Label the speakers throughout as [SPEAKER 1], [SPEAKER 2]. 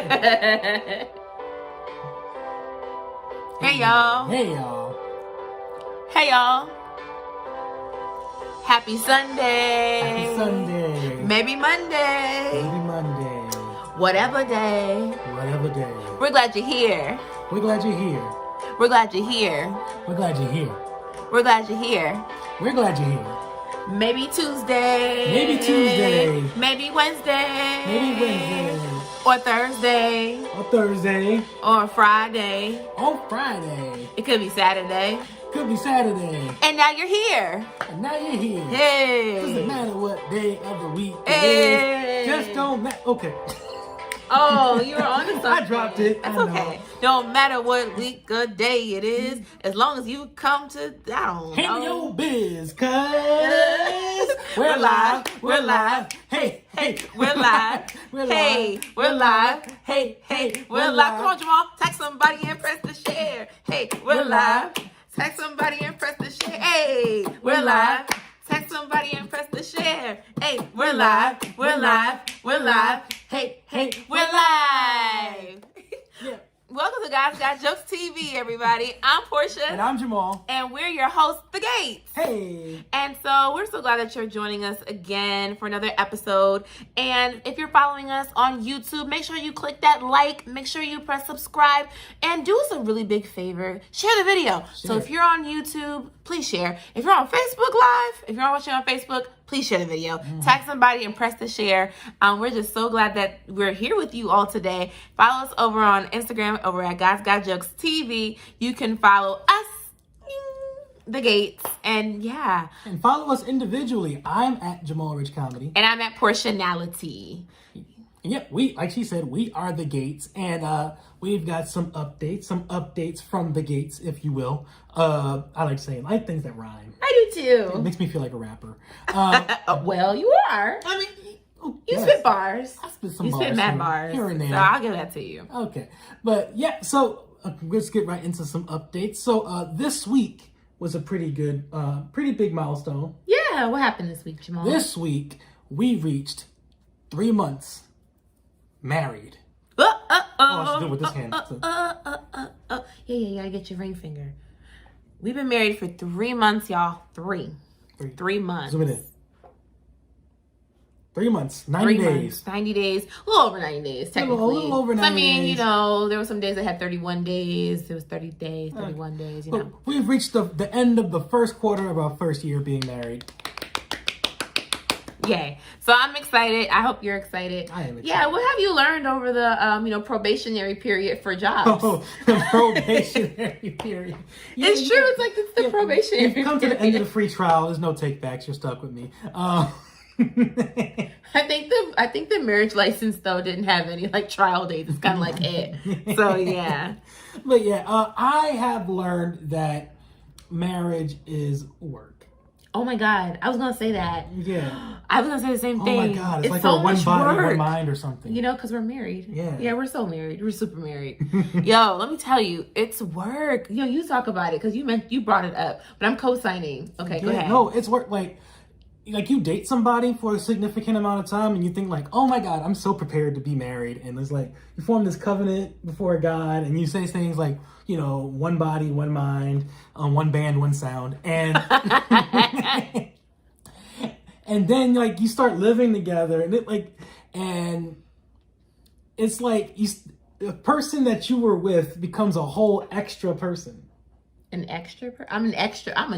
[SPEAKER 1] Hey y'all.
[SPEAKER 2] Hey y'all.
[SPEAKER 1] Hey y'all. Happy Sunday.
[SPEAKER 2] Happy Sunday.
[SPEAKER 1] Maybe Monday.
[SPEAKER 2] Maybe Monday.
[SPEAKER 1] Whatever day.
[SPEAKER 2] Whatever day.
[SPEAKER 1] We're glad you're here.
[SPEAKER 2] We're glad you're here.
[SPEAKER 1] We're glad you're here.
[SPEAKER 2] We're glad you're here.
[SPEAKER 1] We're glad you're here.
[SPEAKER 2] We're glad you're here.
[SPEAKER 1] Maybe Tuesday.
[SPEAKER 2] Maybe Tuesday.
[SPEAKER 1] Maybe Wednesday.
[SPEAKER 2] Maybe Wednesday.
[SPEAKER 1] Or Thursday.
[SPEAKER 2] Or Thursday.
[SPEAKER 1] Or Friday.
[SPEAKER 2] Or Friday.
[SPEAKER 1] It could be Saturday.
[SPEAKER 2] Could be Saturday.
[SPEAKER 1] And now you're here.
[SPEAKER 2] And now you're here.
[SPEAKER 1] Hey.
[SPEAKER 2] Doesn't matter what day of the week it
[SPEAKER 1] Hey.
[SPEAKER 2] is. Just don't matter. Okay.
[SPEAKER 1] Oh, you were on the something.
[SPEAKER 2] I dropped it.
[SPEAKER 1] That's
[SPEAKER 2] I know.
[SPEAKER 1] okay. Don't matter what week or day it is, as long as you come to down.
[SPEAKER 2] Handle your biz, cuz we're live. We're live. Hey, hey,
[SPEAKER 1] We're live.
[SPEAKER 2] We're
[SPEAKER 1] Hey,
[SPEAKER 2] live.
[SPEAKER 1] we're live. Hey, hey, we're live. Come on, Jamal. Text somebody and press the share. Hey, we're live. Text somebody and press the share. Hey, we're live. Text somebody and press the share. Hey, we're live. We're live. We're live. Hey, hey, we're live.
[SPEAKER 2] Yeah.
[SPEAKER 1] Welcome to Guys Got Jokes TV, everybody. I'm Portia.
[SPEAKER 2] And I'm Jamal.
[SPEAKER 1] And we're your hosts, The Gates.
[SPEAKER 2] Hey.
[SPEAKER 1] And so we're so glad that you're joining us again for another episode. And if you're following us on YouTube, make sure you click that like, make sure you press subscribe, and do us a really big favor. Share the video. So if you're on YouTube, please share. If you're on Facebook Live, if you're watching on Facebook, please share the video. Tag somebody and press the share. We're just so glad that we're here with you all today. Follow us over on Instagram over at Guys Got Jokes TV. You can follow us, The Gates, and yeah.
[SPEAKER 2] And follow us individually. I'm at Jamal Rich Comedy.
[SPEAKER 1] And I'm at Portionality.
[SPEAKER 2] And yeah, like she said, we are The Gates. And we've got some updates from The Gates, if you will. I like saying, I like things that rhyme.
[SPEAKER 1] I do
[SPEAKER 2] It
[SPEAKER 1] too.
[SPEAKER 2] makes me feel like a rapper.
[SPEAKER 1] Well, you are.
[SPEAKER 2] I mean,
[SPEAKER 1] You
[SPEAKER 2] yes.
[SPEAKER 1] spit bars.
[SPEAKER 2] I spit some
[SPEAKER 1] You
[SPEAKER 2] bars.
[SPEAKER 1] spit mad bars.
[SPEAKER 2] Here and there.
[SPEAKER 1] So I'll give that to you.
[SPEAKER 2] Okay. But yeah, so let's get right into some updates. So this week was a pretty big milestone.
[SPEAKER 1] Yeah, what happened this week, Jamal?
[SPEAKER 2] This week, we reached 3 months married. Oh, I should do it with this hand.
[SPEAKER 1] Yeah, I get your ring finger. We've been married for 3 months, y'all. Three months.
[SPEAKER 2] Zoom it in. 3 months, 90
[SPEAKER 1] 3
[SPEAKER 2] days.
[SPEAKER 1] months, 90 days, a little over 90 days, technically.
[SPEAKER 2] A little over 90
[SPEAKER 1] I mean,
[SPEAKER 2] days.
[SPEAKER 1] you know, there were some days that had 31 days. There was 30 days, 31 days, you know.
[SPEAKER 2] But we've reached the end of the first quarter of our first year being married.
[SPEAKER 1] Yay. So I'm excited. I hope you're excited.
[SPEAKER 2] I am excited.
[SPEAKER 1] Yeah, what have you learned over the probationary period for jobs?
[SPEAKER 2] Oh, the probationary period. Yeah,
[SPEAKER 1] It's true. It's like it's the probationary
[SPEAKER 2] You've come to the end of the free trial. There's no takebacks. You're stuck with me.
[SPEAKER 1] I think the marriage license though didn't have any like trial dates. It's kind of like it. So yeah.
[SPEAKER 2] But yeah, I have learned that marriage is work.
[SPEAKER 1] Oh my God, I was gonna say that.
[SPEAKER 2] Yeah.
[SPEAKER 1] I was gonna say the same thing.
[SPEAKER 2] Oh my God, it's like
[SPEAKER 1] so
[SPEAKER 2] a one
[SPEAKER 1] much
[SPEAKER 2] body,
[SPEAKER 1] work.
[SPEAKER 2] one mind or something.
[SPEAKER 1] You know, because we're married.
[SPEAKER 2] Yeah.
[SPEAKER 1] We're so married. We're super married. Yo, let me tell you, it's work. Yo, you talk about it because you brought it up, but I'm co-signing. Okay, go ahead.
[SPEAKER 2] No, it's work. Like you date somebody for a significant amount of time and you think like, oh my God, I'm so prepared to be married. And it's like, you form this covenant before God and you say things like, you know, one body, one mind, one band, one sound. And, and then like you start living together and it's like the person that you were with becomes a whole extra person.
[SPEAKER 1] I'm an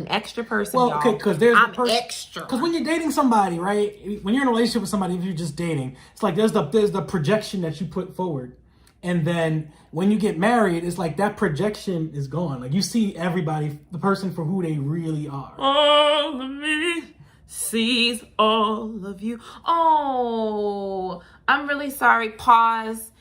[SPEAKER 1] extra person.
[SPEAKER 2] Well,
[SPEAKER 1] y'all.
[SPEAKER 2] okay, because there's
[SPEAKER 1] extra.
[SPEAKER 2] Because when you're dating somebody, right? When you're in a relationship with somebody, if you're just dating, it's like there's the projection that you put forward, and then when you get married, it's like that projection is gone. Like you see everybody, the person for who they really are.
[SPEAKER 1] All of me sees all of you. Oh, I'm really sorry. Pause.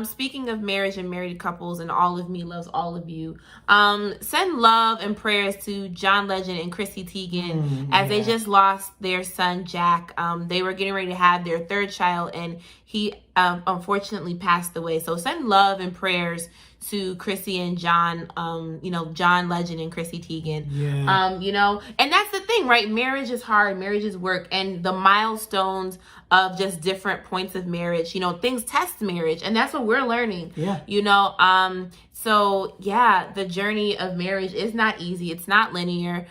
[SPEAKER 1] Speaking of marriage and married couples and all of me loves all of you, send love and prayers to John Legend and Chrissy Teigen as they just lost their son, Jack. They were getting ready to have their third child, and he unfortunately passed away. So send love and prayers to Chrissy and John, John Legend and Chrissy Teigen.
[SPEAKER 2] Yeah.
[SPEAKER 1] And that's the thing, right? Marriage is hard, marriage is work, and the milestones of just different points of marriage, things test marriage, and that's what we're learning.
[SPEAKER 2] Yeah.
[SPEAKER 1] So yeah, the journey of marriage is not easy. It's not linear.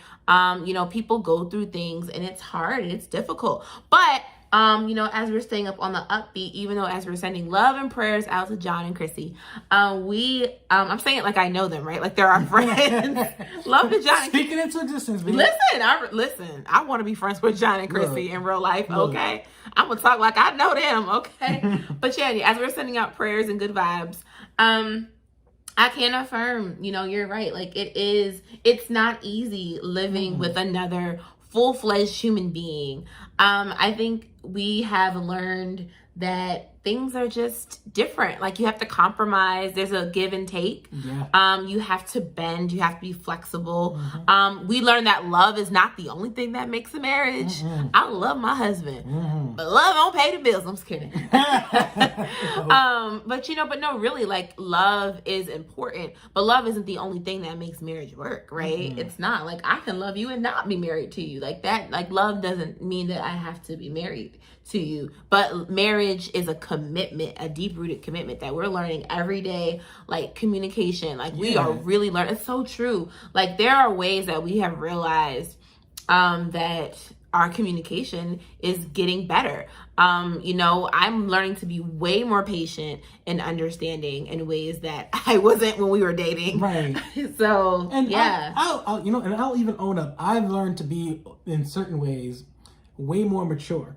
[SPEAKER 1] People go through things and it's hard and it's difficult. But as we're staying up on the upbeat, even though as we're sending love and prayers out to John and Chrissy, I'm saying it like I know them, right? Like they're our friends. Love to John.
[SPEAKER 2] Speaking into existence, baby.
[SPEAKER 1] Listen, I want to be friends with John and Chrissy in real life, okay? I'm going to talk like I know them, okay? But yeah, as we're sending out prayers and good vibes, I can affirm, you're right. Like it's not easy living with another full-fledged human being. I think we have learned that things are just different. Like you have to compromise. There's a give and take.
[SPEAKER 2] Yeah.
[SPEAKER 1] You have to bend. You have to be flexible. We learned that love is not the only thing that makes a marriage. I love my husband, but love don't pay the bills. I'm just kidding. But no, really, like love is important, but love isn't the only thing that makes marriage work, right? It's not. Like I can love you and not be married to you. Like that, like love doesn't mean that I have to be married to you, but marriage is a commitment, a deep-rooted commitment that we're learning every day. Like communication, like we are really learning. It's so true. Like there are ways that we have realized that our communication is getting better. I'm learning to be way more patient and understanding in ways that I wasn't when we were dating.
[SPEAKER 2] Right.
[SPEAKER 1] So
[SPEAKER 2] and
[SPEAKER 1] yeah,
[SPEAKER 2] I'll even own up. I've learned to be in certain ways way more mature.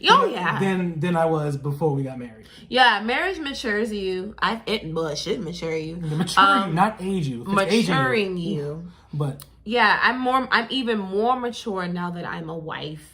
[SPEAKER 2] Than I was before we got married.
[SPEAKER 1] Yeah, marriage matures you. It should mature you.
[SPEAKER 2] Maturing, not age you.
[SPEAKER 1] Maturing you.
[SPEAKER 2] But
[SPEAKER 1] yeah, I'm even more mature now that I'm a wife.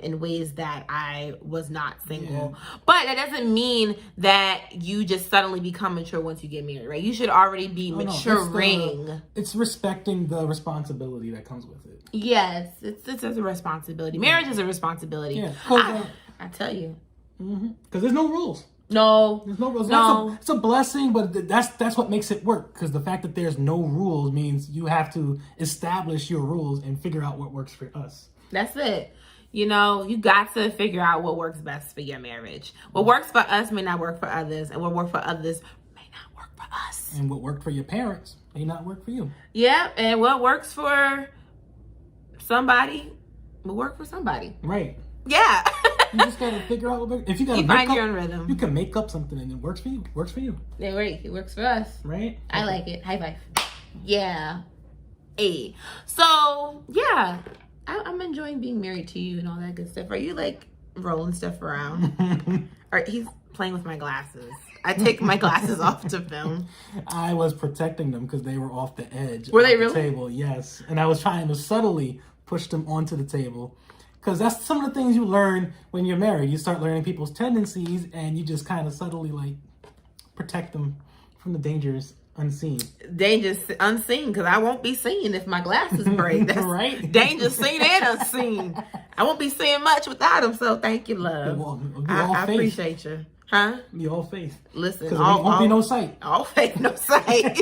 [SPEAKER 1] In ways that I was not single. Yeah. But that doesn't mean that you just suddenly become mature once you get married, right? You should already be maturing.
[SPEAKER 2] No, it's respecting the responsibility that comes with it.
[SPEAKER 1] Yes, it's a responsibility. Marriage is a responsibility.
[SPEAKER 2] Yeah,
[SPEAKER 1] I tell you.
[SPEAKER 2] Because there's no rules.
[SPEAKER 1] No.
[SPEAKER 2] There's no rules.
[SPEAKER 1] No.
[SPEAKER 2] It's a blessing, but that's what makes it work. Because the fact that there's no rules means you have to establish your rules and figure out what works for us.
[SPEAKER 1] That's it. You got to figure out what works best for your marriage. What works for us may not work for others, and what works for others may not work for us.
[SPEAKER 2] And what worked for your parents may not work for you.
[SPEAKER 1] Yeah, and what works for somebody will work for somebody.
[SPEAKER 2] Right.
[SPEAKER 1] Yeah.
[SPEAKER 2] You just gotta figure out what. If you gotta
[SPEAKER 1] find your own rhythm,
[SPEAKER 2] you can make up something and it works for you. Works for you.
[SPEAKER 1] Yeah, right. It works for us.
[SPEAKER 2] Right.
[SPEAKER 1] I like it. High five. Yeah. Hey. So yeah. I'm enjoying being married to you and all that good stuff. Are you like rolling stuff around? Or he's playing with my glasses. I take my glasses off to film.
[SPEAKER 2] I was protecting them because they were off the edge.
[SPEAKER 1] Were they
[SPEAKER 2] of
[SPEAKER 1] really?
[SPEAKER 2] The table, yes. And I was trying to subtly push them onto the table. Because that's some of the things you learn when you're married. You start learning people's tendencies and you just kind of subtly like protect them from the dangers unseen.
[SPEAKER 1] Dangerous unseen, because I won't be seen if my glasses break. That's
[SPEAKER 2] right.
[SPEAKER 1] Dangerous seen and unseen. I won't be seeing much without them, so thank you, love. I appreciate you. Huh?
[SPEAKER 2] You all faith.
[SPEAKER 1] Listen,
[SPEAKER 2] because there won't be no sight.
[SPEAKER 1] All faith, no sight.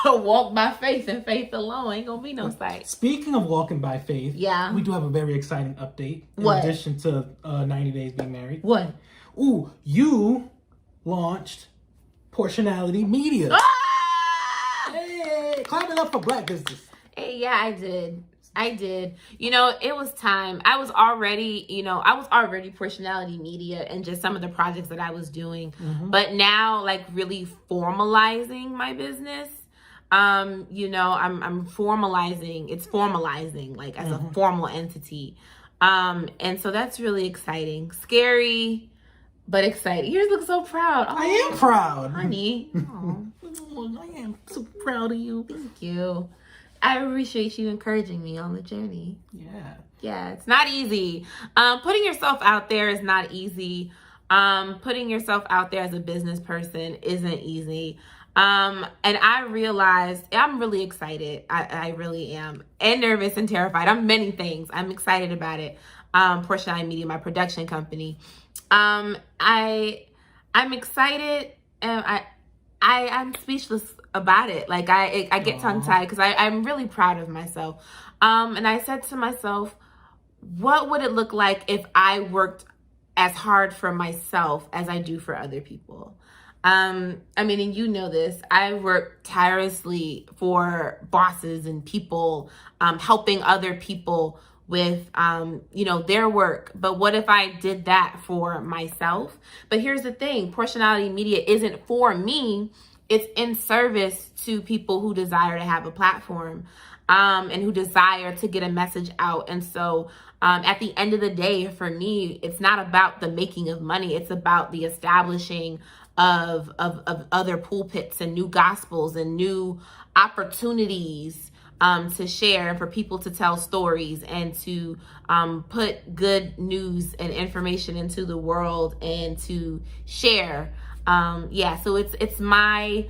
[SPEAKER 1] Walk by faith and faith alone. Ain't gonna be no sight.
[SPEAKER 2] Speaking of walking by faith,
[SPEAKER 1] yeah,
[SPEAKER 2] we do have a very exciting update. In addition to 90 Days Being Married.
[SPEAKER 1] What?
[SPEAKER 2] Ooh, you launched Portionality Media.
[SPEAKER 1] Ah!
[SPEAKER 2] Hey, clap it up for Black business.
[SPEAKER 1] Hey, yeah, I did. It was time. I was already Portionality Media and just some of the projects that I was doing. But now, like, really formalizing my business. I'm formalizing. It's formalizing, like, as a formal entity. And so that's really exciting. Scary, but exciting. You look so proud. Oh,
[SPEAKER 2] I am proud.
[SPEAKER 1] Honey. I am so proud of you. Thank you. I appreciate you encouraging me on the journey. Yeah, it's not easy. Putting yourself out there is not easy. Putting yourself out there as a business person isn't easy. And I realized I'm really excited. I really am. And nervous and terrified. I'm many things. I'm excited about it. Portionality Media, my production company. I'm excited, and I'm speechless about it. Like I get tongue tied because I'm really proud of myself. And I said to myself, what would it look like if I worked as hard for myself as I do for other people? I mean, and you know this, I work tirelessly for bosses and people, helping other people with, their work. But what if I did that for myself? But here's the thing, Portionality Media isn't for me. It's in service to people who desire to have a platform, and who desire to get a message out. And so, at the end of the day, for me, it's not about the making of money. It's about the establishing of other pulpits and new gospels and new opportunities to share, and for people to tell stories and to put good news and information into the world and to share. So it's my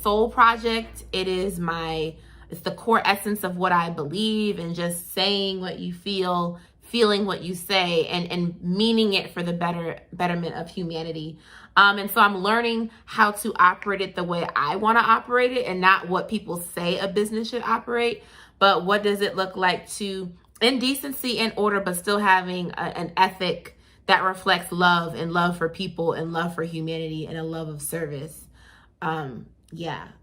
[SPEAKER 1] soul project. It's the core essence of what I believe, and just saying what you feel, feeling what you say, and meaning it for the betterment of humanity. And so I'm learning how to operate it the way I want to operate it, and not what people say a business should operate, but what does it look like to, in decency and order, but still having an ethic that reflects love, and love for people, and love for humanity, and a love of service.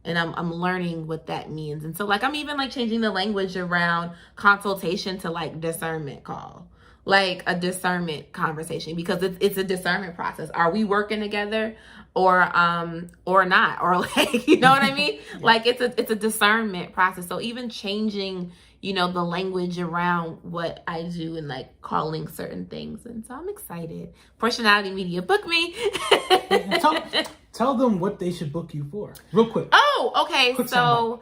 [SPEAKER 1] And I'm learning what that means. And so like, I'm even like changing the language around consultation to like discernment call, like a discernment conversation, because it's a discernment process. Are we working together or not? Or like, you know what I mean? Yeah. Like it's a discernment process. So even changing, the language around what I do, and like calling certain things. And so I'm excited. Portionality Media, book me.
[SPEAKER 2] Tell them what they should book you for, real quick.
[SPEAKER 1] Oh, okay. So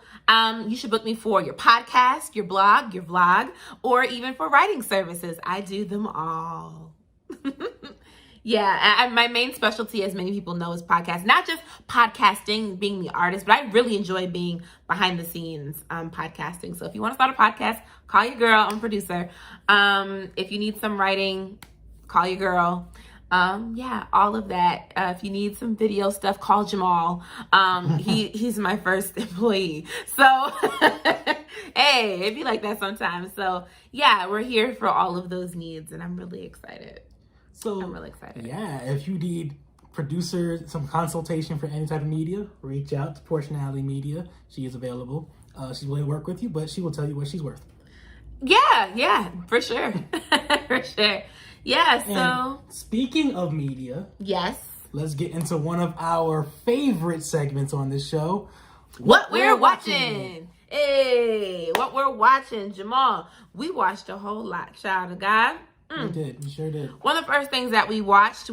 [SPEAKER 1] you should book me for your podcast, your blog, your vlog, or even for writing services. I do them all. Yeah, my main specialty, as many people know, is podcast. Not just podcasting, being the artist, but I really enjoy being behind the scenes podcasting. So if you want to start a podcast, call your girl. I'm a producer. If you need some writing, call your girl. All of that. If you need some video stuff, call Jamal. He's my first employee. So, hey, it'd be like that sometimes. So yeah, we're here for all of those needs, and I'm really excited. I'm really excited.
[SPEAKER 2] Yeah, if you need producers, some consultation for any type of media, reach out to Portionality Media. She is available. She's willing to work with you, but she will tell you what she's worth.
[SPEAKER 1] Yeah, for sure. For sure. Yeah, so.
[SPEAKER 2] And speaking of media.
[SPEAKER 1] Yes.
[SPEAKER 2] Let's get into one of our favorite segments on this show.
[SPEAKER 1] What we're watching. Hey, what we're watching, Jamal. We watched a whole lot, child of God.
[SPEAKER 2] We sure did.
[SPEAKER 1] One of the first things that we watched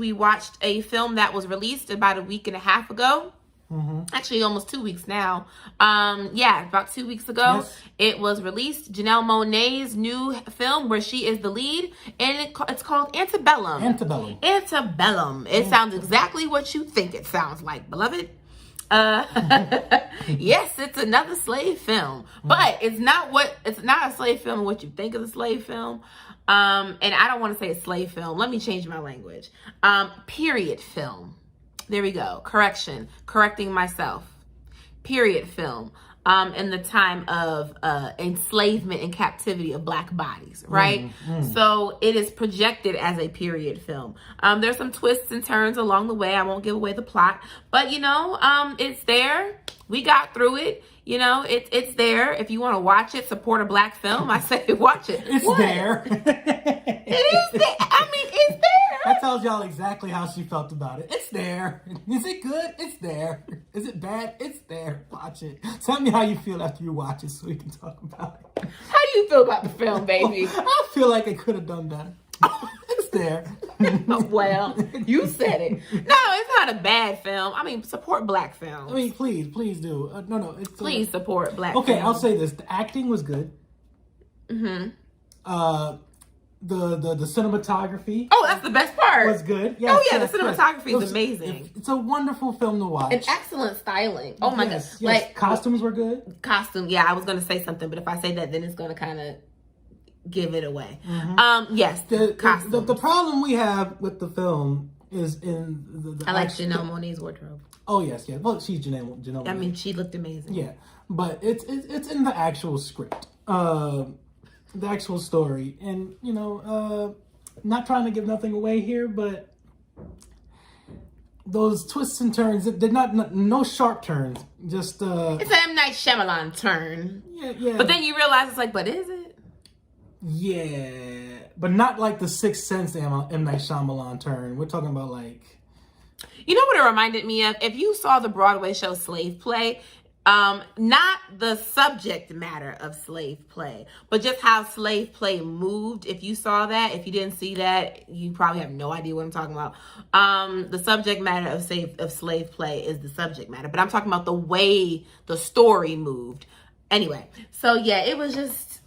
[SPEAKER 1] a film that was released about a week and a half ago. Mm-hmm. Actually, almost 2 weeks now. About 2 weeks ago, yes. It was released. Janelle Monáe's new film where she is the lead, and it's called Antebellum. It sounds exactly what you think it sounds like, beloved. Yes, it's another slave film, but it's not a slave film what you think of a slave film. And I don't want to say a slave film. Let me change my language. Period film. There we go. Correcting myself. Period film. In the time of enslavement and captivity of Black bodies, right? So it is projected as a period film. There's some twists and turns along the way. I won't give away the plot, but it's there. We got through it. It's there. If you want to watch it, support a Black film, I say watch it.
[SPEAKER 2] It's there.
[SPEAKER 1] It is there. I mean, it's there.
[SPEAKER 2] That tells y'all exactly how she felt about it. It's there. Is it good? It's there. Is it bad? It's there. Watch it. Tell me how you feel after you watch it so we can talk about it.
[SPEAKER 1] How do you feel about the film, baby?
[SPEAKER 2] I feel like it could have done better. It's there.
[SPEAKER 1] Well, you said it. No, it's not a bad film. I mean, support Black films.
[SPEAKER 2] I mean, please do.
[SPEAKER 1] Please support Black films.
[SPEAKER 2] Okay, I'll say this. The acting was good.
[SPEAKER 1] Mm-hmm.
[SPEAKER 2] The cinematography.
[SPEAKER 1] Oh, that's the best part.
[SPEAKER 2] Was good. Yes,
[SPEAKER 1] the cinematography is amazing.
[SPEAKER 2] It's a wonderful film to watch.
[SPEAKER 1] And excellent styling. Oh my gosh.
[SPEAKER 2] Yes. Like costumes were good.
[SPEAKER 1] Yeah, I was gonna say something, but if I say that, then it's gonna kind of give it away.
[SPEAKER 2] Mm-hmm.
[SPEAKER 1] Yes,
[SPEAKER 2] the problem we have with the film is in the
[SPEAKER 1] I like Janelle Monáe's wardrobe.
[SPEAKER 2] Oh yes. Well, she's Janelle.
[SPEAKER 1] I mean, she looked amazing.
[SPEAKER 2] Yeah, but it's in the actual script, the actual story, and not trying to give nothing away here, but those twists and turns, did not no sharp turns. Just
[SPEAKER 1] it's an M. Night Shyamalan turn.
[SPEAKER 2] Yeah.
[SPEAKER 1] But then you realize it's like, but is it?
[SPEAKER 2] Yeah, but not like the Sixth Sense M. Night Shyamalan turn. We're talking about like.
[SPEAKER 1] You know what it reminded me of? If you saw the Broadway show Slave Play, not the subject matter of slave play, but just how slave play moved. If you saw that, if you didn't see that, you probably have no idea what I'm talking about. The subject matter of slave play is the subject matter, but I'm talking about the way the story moved. Anyway, so yeah, it was just,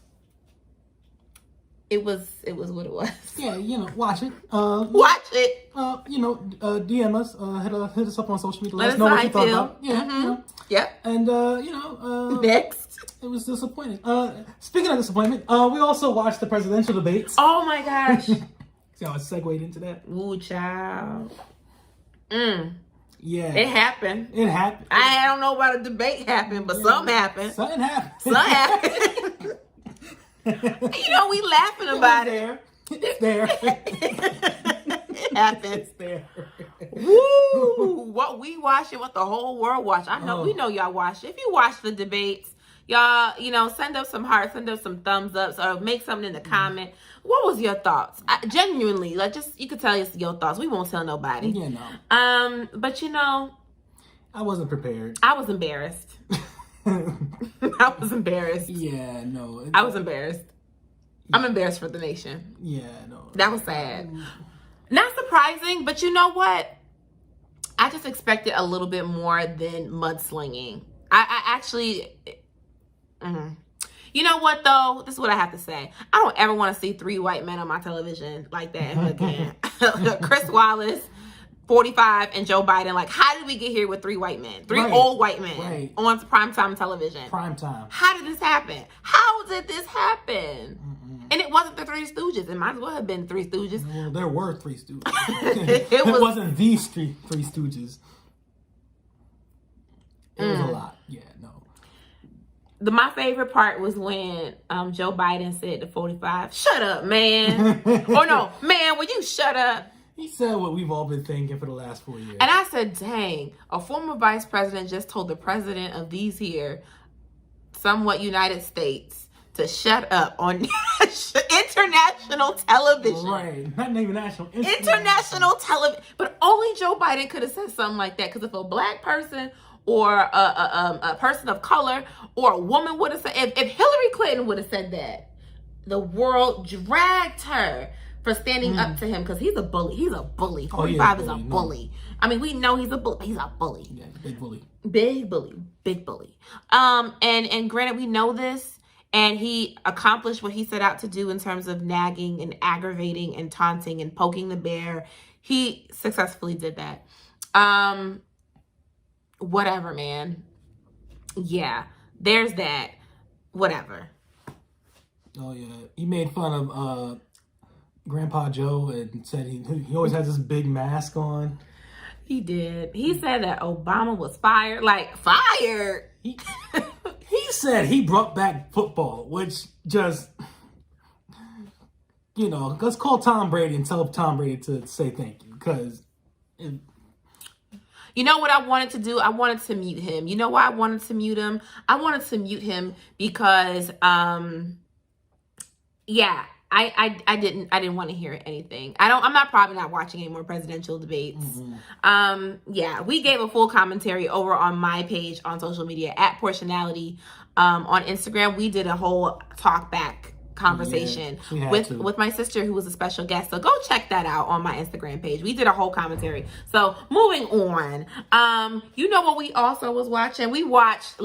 [SPEAKER 1] it was what it was.
[SPEAKER 2] Yeah, watch it.
[SPEAKER 1] Watch it.
[SPEAKER 2] DM us, hit us up on social media.
[SPEAKER 1] Let us
[SPEAKER 2] know
[SPEAKER 1] know
[SPEAKER 2] what
[SPEAKER 1] how
[SPEAKER 2] you
[SPEAKER 1] you
[SPEAKER 2] thought
[SPEAKER 1] feel.
[SPEAKER 2] about. Yeah.
[SPEAKER 1] Yep.
[SPEAKER 2] And
[SPEAKER 1] next.
[SPEAKER 2] It was disappointing. Speaking of disappointment, we also watched the presidential debates.
[SPEAKER 1] Oh my gosh.
[SPEAKER 2] See how I segued into that?
[SPEAKER 1] Ooh, child.
[SPEAKER 2] Yeah.
[SPEAKER 1] It happened. I don't know about a debate happened, but something happened.
[SPEAKER 2] Something happened.
[SPEAKER 1] Something happened. We laughing about it.
[SPEAKER 2] It's there.
[SPEAKER 1] It happens.
[SPEAKER 2] It's there.
[SPEAKER 1] Woo! What we watch and what the whole world watch. We know y'all watch it. If you watch the debates, y'all, send up some hearts, send up some thumbs ups, or make something in the comment. What was your thoughts? Genuinely, you could tell us your thoughts. We won't tell nobody.
[SPEAKER 2] Yeah, no.
[SPEAKER 1] But
[SPEAKER 2] I wasn't prepared.
[SPEAKER 1] I was embarrassed. I was embarrassed.
[SPEAKER 2] Yeah, no.
[SPEAKER 1] I was embarrassed. I'm embarrassed for the nation.
[SPEAKER 2] Yeah, no.
[SPEAKER 1] That was sad. Not surprising, but you know what? I just expected a little bit more than mudslinging. I actually... You know what, though? This is what I have to say. I don't ever want to see 3 white men on my television like that ever again. Chris Wallace, 45, and Joe Biden. Like, how did we get here with 3 white men? 3 old white men on primetime television.
[SPEAKER 2] Primetime.
[SPEAKER 1] How did this happen? How did this happen? And it wasn't the Three Stooges. It might as well have been Three Stooges.
[SPEAKER 2] Well, there were 3 Stooges. it wasn't these Three Stooges. It was a lot. Yeah, no.
[SPEAKER 1] My favorite part was when Joe Biden said to 45, "Shut up, man." Or no, "Man, will you shut up?"
[SPEAKER 2] He said what we've all been thinking for the last 4 years.
[SPEAKER 1] And I said, dang, a former vice president just told the president of these here, somewhat United States, to shut up on international television.
[SPEAKER 2] Right. Not even national.
[SPEAKER 1] International television. But only Joe Biden could have said something like that. Because if a black person or a person of color or a woman would have said, if Hillary Clinton would have said that, the world dragged her for standing up to him, because he's a bully. He's a bully. 45 is a bully. I mean, we know he's a bully. He's a bully.
[SPEAKER 2] Yeah, big bully.
[SPEAKER 1] Big bully. Big bully. And granted, we know this, and he accomplished what he set out to do in terms of nagging and aggravating and taunting and poking the bear. He successfully did that. Whatever, man. Yeah, there's that. Whatever.
[SPEAKER 2] Oh, yeah. He made fun of Grandpa Joe and said he always has this big mask on.
[SPEAKER 1] He did. He said that Obama was fired. Like, fired?
[SPEAKER 2] He said he brought back football, which just, let's call Tom Brady and tell Tom Brady to say thank you, because...
[SPEAKER 1] You know what I wanted to do? I wanted to mute him. You know why I wanted to mute him? I wanted to mute him because, I didn't want to hear anything. I'm probably not watching any more presidential debates. We gave a full commentary over on my page on social media at Portionality. On Instagram, we did a whole talk back conversation with my sister, who was a special guest. So go check that out on my Instagram page. We did a whole commentary. So moving on, you know what we also was watching? We watched.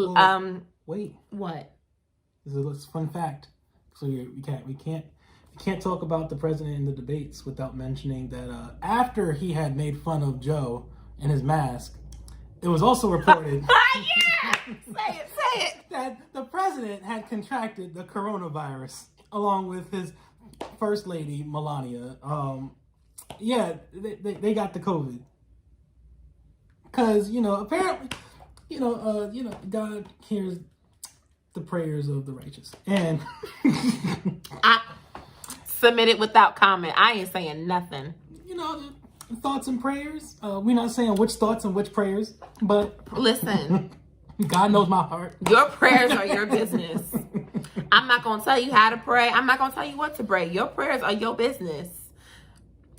[SPEAKER 2] Wait.
[SPEAKER 1] What?
[SPEAKER 2] This is a fun fact. So we can't talk about the president in the debates without mentioning that after he had made fun of Joe and his mask, it was also reported
[SPEAKER 1] Say it.
[SPEAKER 2] that the president had contracted the coronavirus along with his first lady, Melania. Yeah, they got the COVID. Because, apparently, God hears the prayers of the righteous. And
[SPEAKER 1] I submitted without comment. I ain't saying nothing.
[SPEAKER 2] Thoughts and prayers. We're not saying which thoughts and which prayers, but
[SPEAKER 1] listen,
[SPEAKER 2] God knows my heart.
[SPEAKER 1] Your prayers are your business. I'm not going to tell you how to pray. I'm not going to tell you what to pray. Your prayers are your business.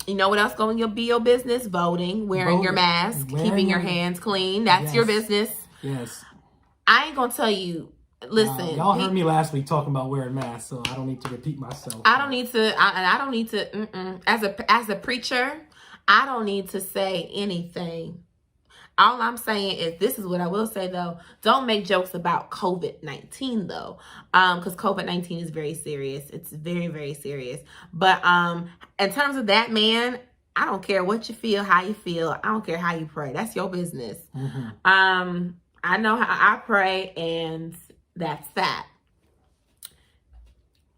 [SPEAKER 1] You know what else going to be your business? Voting, wearing your mask, keeping your hands clean. That's your business.
[SPEAKER 2] Yes.
[SPEAKER 1] I ain't going to tell you. Listen.
[SPEAKER 2] Y'all heard me last week talking about wearing masks, so I don't need to repeat myself.
[SPEAKER 1] I don't need to. As a preacher, I don't need to say anything. All I'm saying is, this is what I will say though. Don't make jokes about COVID-19 though. Because COVID-19 is very serious. It's very, very serious. But in terms of that, man, I don't care what you feel, how you feel. I don't care how you pray. That's your business.
[SPEAKER 2] Mm-hmm.
[SPEAKER 1] I know how I pray, and that's that.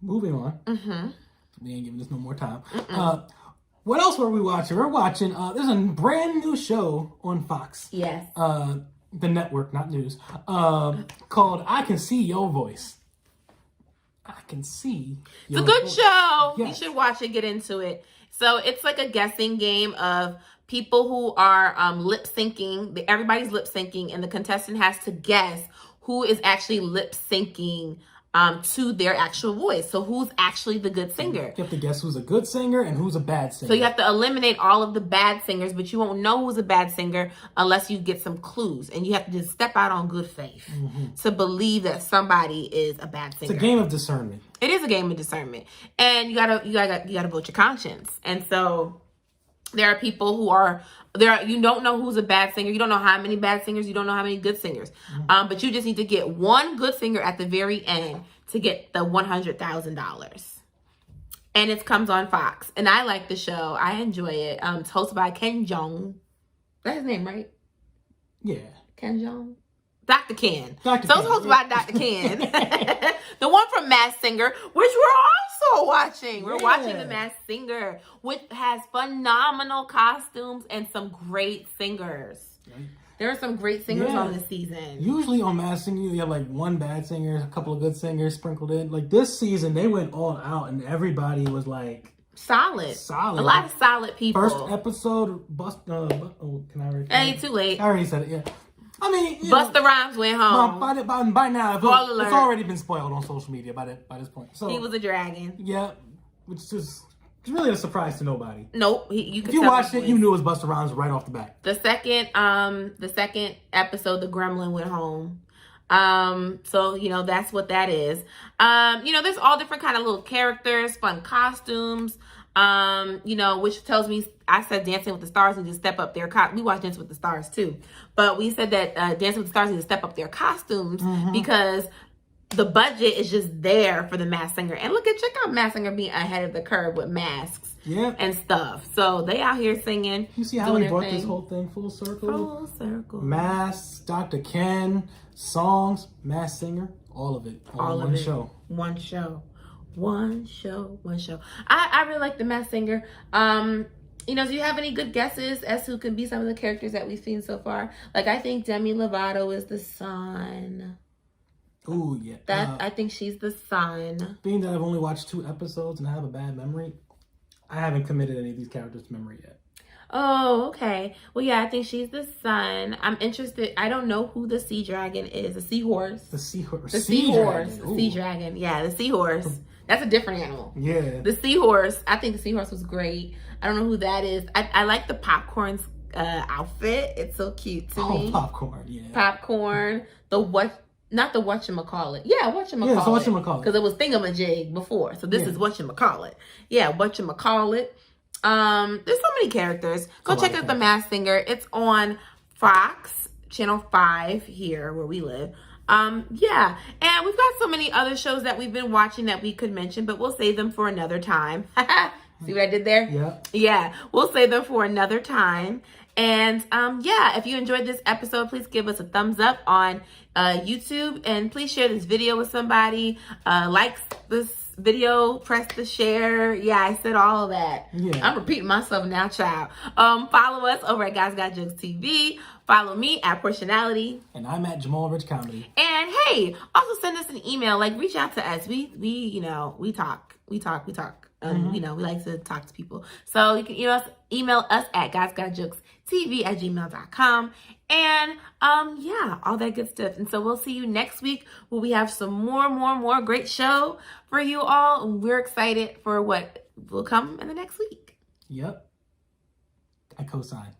[SPEAKER 2] Moving on.
[SPEAKER 1] Mm-hmm.
[SPEAKER 2] We ain't giving this no more time. What else were we watching? We're watching, there's a brand new show on Fox.
[SPEAKER 1] Yes.
[SPEAKER 2] The network, not news. Called I Can See Your Voice. I Can See Your
[SPEAKER 1] It's a good
[SPEAKER 2] Voice.
[SPEAKER 1] show.
[SPEAKER 2] Yes.
[SPEAKER 1] You should watch it, get into it. So it's like a guessing game of people who are lip syncing. Everybody's lip syncing, and the contestant has to guess who is actually lip syncing to their actual voice. So who's actually the good singer?
[SPEAKER 2] You have to guess who's a good singer and who's a bad singer.
[SPEAKER 1] So you have to eliminate all of the bad singers, but you won't know who's a bad singer unless you get some clues. And you have to just step out on good faith to believe that somebody is a bad singer.
[SPEAKER 2] It's a game of discernment.
[SPEAKER 1] It is a game of discernment. And you gotta vote your conscience. And so there are people who are there. You don't know who's a bad singer. You don't know how many bad singers. You don't know how many good singers. But you just need to get one good singer at the very end to get the $100,000. And it comes on Fox. And I like the show. I enjoy it. It's hosted by Ken Jeong. That's his name, right?
[SPEAKER 2] Yeah.
[SPEAKER 1] Ken Jeong? Dr. Ken.
[SPEAKER 2] Dr.
[SPEAKER 1] So
[SPEAKER 2] Ken,
[SPEAKER 1] it's hosted by Dr. Ken. The one from Masked Singer, which we're also watching. We're watching The Masked Singer, which has phenomenal costumes and some great singers. There are some great singers on this season.
[SPEAKER 2] Usually on Masked Singer, you have like one bad singer, a couple of good singers sprinkled in. Like this season, they went all out and everybody was like...
[SPEAKER 1] Solid.
[SPEAKER 2] Solid.
[SPEAKER 1] A lot of solid people.
[SPEAKER 2] First episode, can I already...
[SPEAKER 1] Ain't too late.
[SPEAKER 2] I already said it, yeah. I mean,
[SPEAKER 1] Busta Rhymes went home.
[SPEAKER 2] By now, it's already been spoiled on social media by this point. So
[SPEAKER 1] he was a dragon.
[SPEAKER 2] Yeah, which is really a surprise to nobody.
[SPEAKER 1] Nope.
[SPEAKER 2] If you watched it, you knew it was Busta Rhymes right off the bat.
[SPEAKER 1] The second episode, the gremlin went home. So, that's what that is. There's all different kind of little characters, fun costumes, which tells me, I said Dancing with the Stars need to step up their we watched Dancing with the Stars too, but we said that Dancing with the Stars need to step up their costumes because the budget is just there for the Masked Singer. And check out Masked Singer being ahead of the curve with masks and stuff. So they out here singing.
[SPEAKER 2] You see how we brought this whole thing full circle?
[SPEAKER 1] Full circle.
[SPEAKER 2] Masks, Dr. Ken, songs, Masked Singer, all of it. All of one show.
[SPEAKER 1] One show. One show. I really like the Masked Singer. Do you have any good guesses as to who can be some of the characters that we've seen so far? Like, I think Demi Lovato is the son.
[SPEAKER 2] Ooh, yeah.
[SPEAKER 1] I think she's the son.
[SPEAKER 2] Being that I've only watched 2 episodes and I have a bad memory, I haven't committed any of these characters to memory yet.
[SPEAKER 1] Oh, okay. Well, yeah, I think she's the son. I'm interested. I don't know who the sea dragon is. The seahorse.
[SPEAKER 2] The seahorse.
[SPEAKER 1] The seahorse. The sea dragon. Yeah, the seahorse. That's a different animal.
[SPEAKER 2] Yeah.
[SPEAKER 1] The seahorse. I think the seahorse was great. I don't know who that is. I like the popcorn's outfit. It's so cute to me.
[SPEAKER 2] Oh, popcorn. Yeah.
[SPEAKER 1] Popcorn. Not the whatchamacallit. Yeah, whatchamacallit.
[SPEAKER 2] Yeah, so whatchamacallit.
[SPEAKER 1] Because it was thingamajig before. So this is whatchamacallit. Yeah, whatchamacallit. There's so many characters. Go check out The Masked Singer. It's on Fox, Channel 5 here where we live. Yeah. And we've got so many other shows that we've been watching that we could mention, but we'll save them for another time. See what I did there?
[SPEAKER 2] Yeah.
[SPEAKER 1] Yeah. We'll save them for another time. And if you enjoyed this episode, please give us a thumbs up on YouTube, and please share this video with somebody. Like this video, press the share. Yeah, I said all of that.
[SPEAKER 2] Yeah.
[SPEAKER 1] I'm repeating myself now, child. Follow us over at Guys Got Jokes TV. Follow me at Portionality.
[SPEAKER 2] And I'm at Jamal Rich Comedy.
[SPEAKER 1] And hey, also send us an email. Like, reach out to us. We talk. We like to talk to people. So you can email us at guysgotjokestv@gmail.com. And yeah, all that good stuff. And so we'll see you next week where we have some more great show for you all. And we're excited for what will come in the next week.
[SPEAKER 2] Yep. I co-sign.